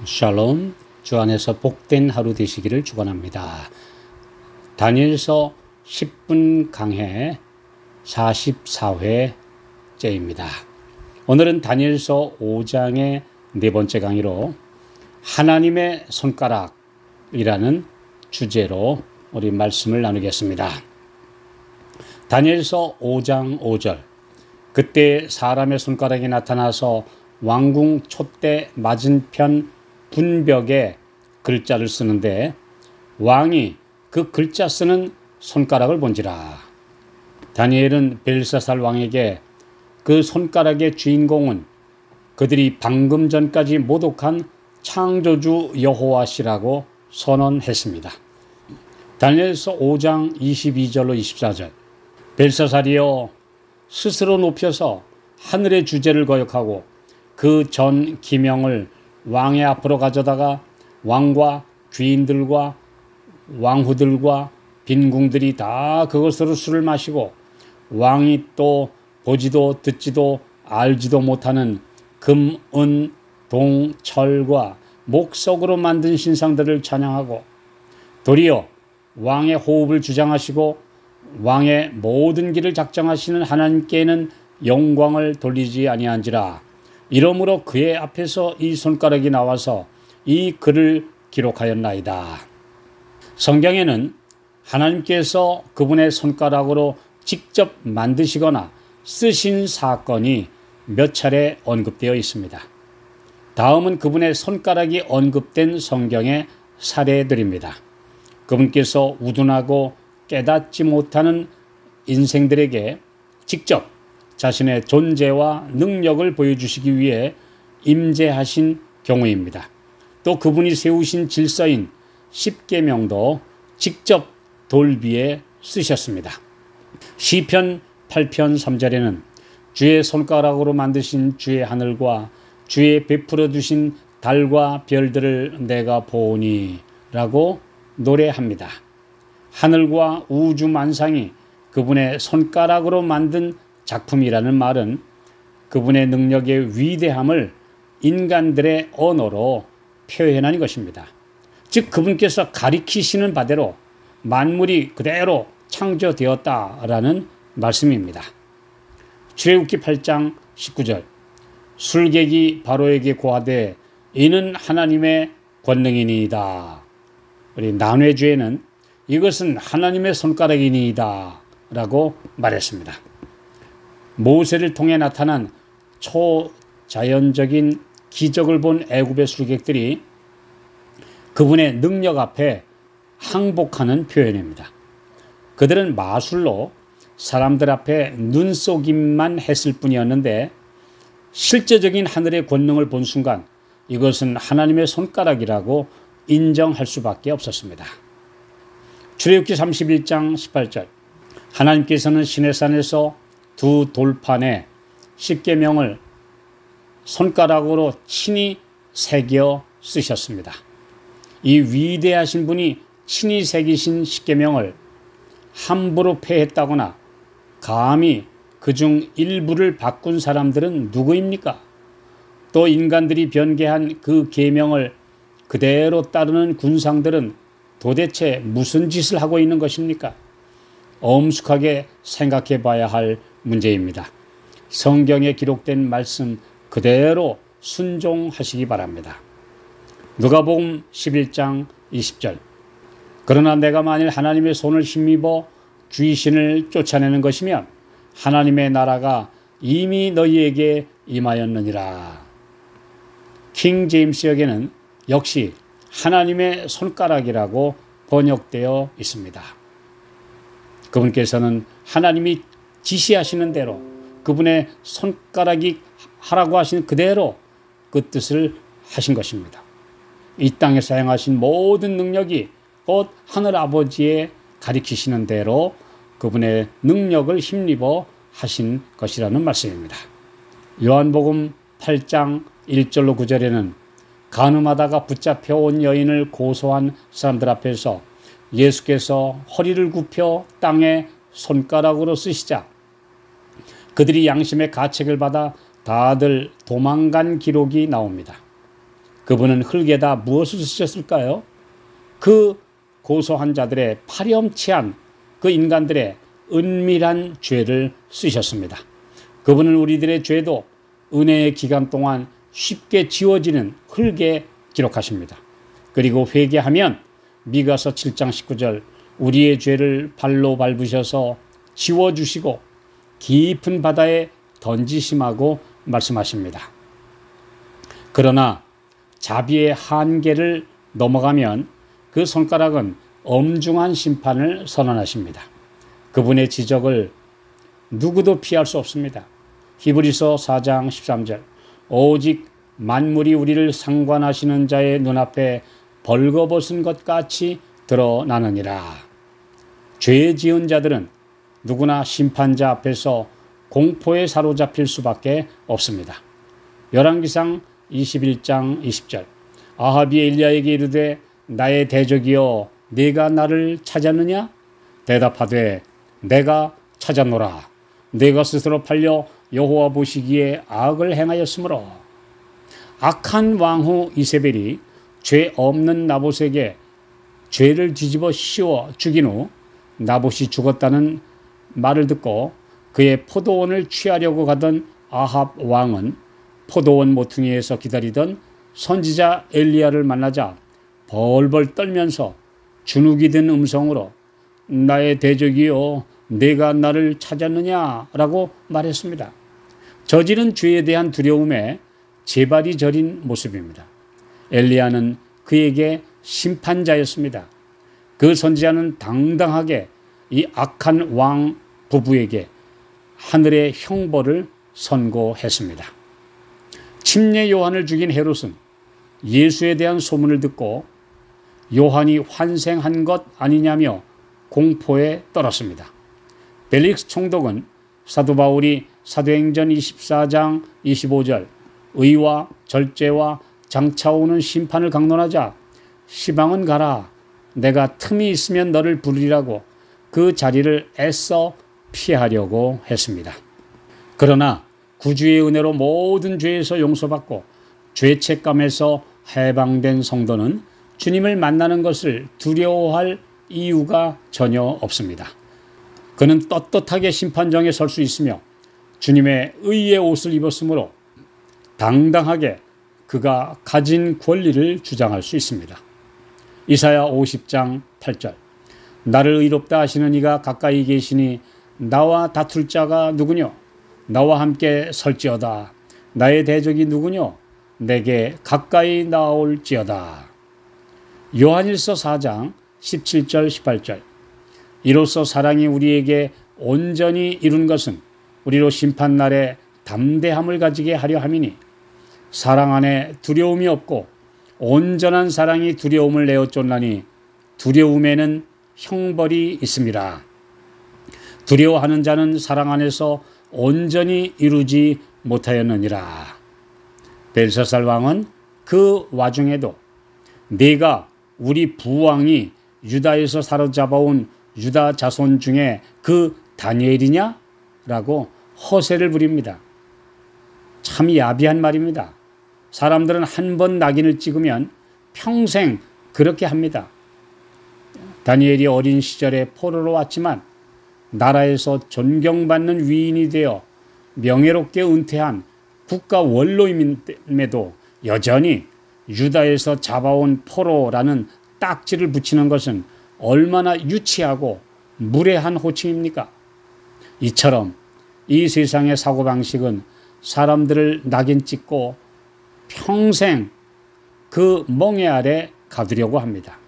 샬롬, 주 안에서 복된 하루 되시기를 축원합니다. 다니엘서 10분 강해 44회째입니다. 오늘은 다니엘서 5장의 네 번째 강의로 하나님의 손가락이라는 주제로 우리 말씀을 나누겠습니다. 다니엘서 5장 5절, 그때 사람의 손가락이 나타나서 왕궁 촛대 맞은편 분벽에 글자를 쓰는데 왕이 그 글자 쓰는 손가락을 본지라. 다니엘은 벨사살 왕에게 그 손가락의 주인공은 그들이 방금 전까지 모독한 창조주 여호와시라고 선언했습니다. 다니엘서 5장 22절로 24절, 벨사살이여 스스로 높여서 하늘의 주제를 거역하고 그 전 기명을 왕의 앞으로 가져다가 왕과 귀인들과 왕후들과 빈궁들이 다 그것으로 술을 마시고 왕이 또 보지도 듣지도 알지도 못하는 금, 은, 동, 철과 목석으로 만든 신상들을 찬양하고 도리어 왕의 호흡을 주장하시고 왕의 모든 길을 작정하시는 하나님께는 영광을 돌리지 아니한지라. 이러므로 그의 앞에서 이 손가락이 나와서 이 글을 기록하였나이다. 성경에는 하나님께서 그분의 손가락으로 직접 만드시거나 쓰신 사건이 몇 차례 언급되어 있습니다. 다음은 그분의 손가락이 언급된 성경의 사례들입니다. 그분께서 우둔하고 깨닫지 못하는 인생들에게 직접 자신의 존재와 능력을 보여주시기 위해 임재하신 경우입니다. 또 그분이 세우신 질서인 십계명도 직접 돌 위에 쓰셨습니다. 시편 8편 3절에는 주의 손가락으로 만드신 주의 하늘과 주의 베풀어 두신 달과 별들을 내가 보니 라고 노래합니다. 하늘과 우주 만상이 그분의 손가락으로 만든 작품이라는 말은 그분의 능력의 위대함을 인간들의 언어로 표현하는 것입니다. 즉 그분께서 가리키시는 바대로 만물이 그대로 창조되었다라는 말씀입니다. 출애굽기 8장 19절, 술객이 바로에게 고하되 이는 하나님의 권능이니이다. 우리 난회주에는 이것은 하나님의 손가락이니이다 라고 말했습니다. 모세를 통해 나타난 초자연적인 기적을 본 애굽의 술객들이 그분의 능력 앞에 항복하는 표현입니다. 그들은 마술로 사람들 앞에 눈속임만 했을 뿐이었는데 실제적인 하늘의 권능을 본 순간 이것은 하나님의 손가락이라고 인정할 수밖에 없었습니다. 출애굽기 31장 18절, 하나님께서는 시내산에서 두 돌판에 십계명을 손가락으로 친히 새겨 쓰셨습니다. 이 위대하신 분이 친히 새기신 십계명을 함부로 폐했다거나 감히 그중 일부를 바꾼 사람들은 누구입니까? 또 인간들이 변개한 그 계명을 그대로 따르는 군상들은 도대체 무슨 짓을 하고 있는 것입니까? 엄숙하게 생각해 봐야 할 문제입니다. 성경에 기록된 말씀 그대로 순종하시기 바랍니다. 누가복음 11장 20절, 그러나 내가 만일 하나님의 손을 힘입어 귀신을 쫓아내는 것이면 하나님의 나라가 이미 너희에게 임하였느니라. 킹 제임스역에는 역시 하나님의 손가락이라고 번역되어 있습니다. 그분께서는 하나님이 지시하시는 대로 그분의 손가락이 하라고 하신 그대로 그 뜻을 하신 것입니다. 이 땅에 사용하신 모든 능력이 곧 하늘 아버지의 가리키시는 대로 그분의 능력을 힘입어 하신 것이라는 말씀입니다. 요한복음 8장 1절로 9절에는 간음하다가 붙잡혀 온 여인을 고소한 사람들 앞에서 예수께서 허리를 굽혀 땅에 손가락으로 쓰시자 그들이 양심의 가책을 받아 다들 도망간 기록이 나옵니다. 그분은 흙에다 무엇을 쓰셨을까요? 그 고소한 자들의 파렴치한 그 인간들의 은밀한 죄를 쓰셨습니다. 그분은 우리들의 죄도 은혜의 기간 동안 쉽게 지워지는 흙에 기록하십니다. 그리고 회개하면 미가서 7장 19절 우리의 죄를 발로 밟으셔서 지워주시고 깊은 바다에 던지심하고 말씀하십니다. 그러나 자비의 한계를 넘어가면 그 손가락은 엄중한 심판을 선언하십니다. 그분의 지적을 누구도 피할 수 없습니다. 히브리서 4장 13절 오직 만물이 우리를 상관하시는 자의 눈앞에 벌거벗은 것 같이 드러나느니라. 죄 지은 자들은 누구나 심판자 앞에서 공포에 사로잡힐 수밖에 없습니다. 열왕기상 21장 20절 아합이 엘리야에게 이르되 나의 대적이여 네가 나를 찾았느냐? 대답하되 내가 찾았노라. 내가 스스로 팔려 여호와 보시기에 악을 행하였으므로. 악한 왕후 이세벨이 죄 없는 나봇에게 죄를 뒤집어 씌워 죽인 후 나봇이 죽었다는 말을 듣고 그의 포도원을 취하려고 가던 아합 왕은 포도원 모퉁이에서 기다리던 선지자 엘리야를 만나자 벌벌 떨면서 주눅이 든 음성으로 나의 대적이여 내가 나를 찾았느냐라고 말했습니다. 저지른 죄에 대한 두려움에 제발이 저린 모습입니다. 엘리야는 그에게 심판자였습니다. 그 선지자는 당당하게 이 악한 왕 부부에게 하늘의 형벌을 선고했습니다. 침례 요한을 죽인 헤롯은 예수에 대한 소문을 듣고 요한이 환생한 것 아니냐며 공포에 떨었습니다. 벨릭스 총독은 사도 바울이 사도행전 24장 25절 의와 절제와 장차 오는 심판을 강론하자 시방은 가라 내가 틈이 있으면 너를 부르리라고 그 자리를 애써 피하려고 했습니다. 그러나 구주의 은혜로 모든 죄에서 용서받고 죄책감에서 해방된 성도는 주님을 만나는 것을 두려워할 이유가 전혀 없습니다. 그는 떳떳하게 심판정에 설 수 있으며 주님의 의의 옷을 입었으므로 당당하게 그가 가진 권리를 주장할 수 있습니다. 이사야 50장 8절 나를 의롭다 하시는 이가 가까이 계시니 나와 다툴 자가 누구뇨? 나와 함께 설지어다. 나의 대적이 누구뇨? 내게 가까이 나올지어다. 요한일서 4장 17절 18절 이로써 사랑이 우리에게 온전히 이룬 것은 우리로 심판날에 담대함을 가지게 하려 함이니 사랑 안에 두려움이 없고 온전한 사랑이 두려움을 내어 쫓나니 두려움에는 형벌이 있습니다. 두려워하는 자는 사랑 안에서 온전히 이루지 못하였느니라. 벨사살 왕은 그 와중에도 네가 우리 부왕이 유다에서 사로잡아온 유다 자손 중에 그 다니엘이냐? 라고 허세를 부립니다. 참 야비한 말입니다. 사람들은 한 번 낙인을 찍으면 평생 그렇게 합니다. 다니엘이 어린 시절에 포로로 왔지만 나라에서 존경받는 위인이 되어 명예롭게 은퇴한 국가 원로임에도 여전히 유다에서 잡아온 포로라는 딱지를 붙이는 것은 얼마나 유치하고 무례한 호칭입니까? 이처럼 이 세상의 사고방식은 사람들을 낙인 찍고 평생 그 멍에 아래 가두려고 합니다.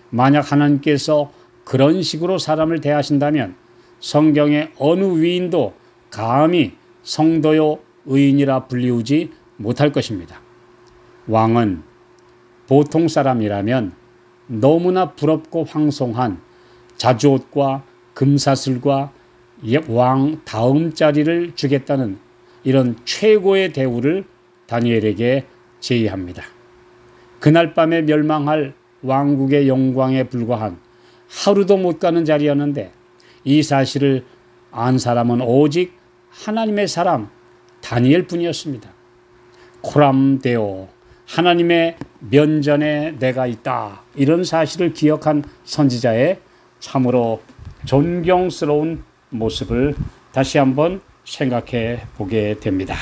만약 하나님께서 그런 식으로 사람을 대하신다면 성경의 어느 위인도 감히 성도요 의인이라 불리우지 못할 것입니다. 왕은 보통 사람이라면 너무나 부럽고 황송한 자주옷과 금사슬과 왕 다음 자리를 주겠다는 이런 최고의 대우를 다니엘에게 제의합니다. 그날 밤에 멸망할 왕국의 영광에 불과한 하루도 못 가는 자리였는데 이 사실을 안 사람은 오직 하나님의 사람 다니엘 뿐이었습니다. 코람데오 하나님의 면전에 내가 있다. 이런 사실을 기억한 선지자의 참으로 존경스러운 모습을 다시 한번 생각해 보게 됩니다.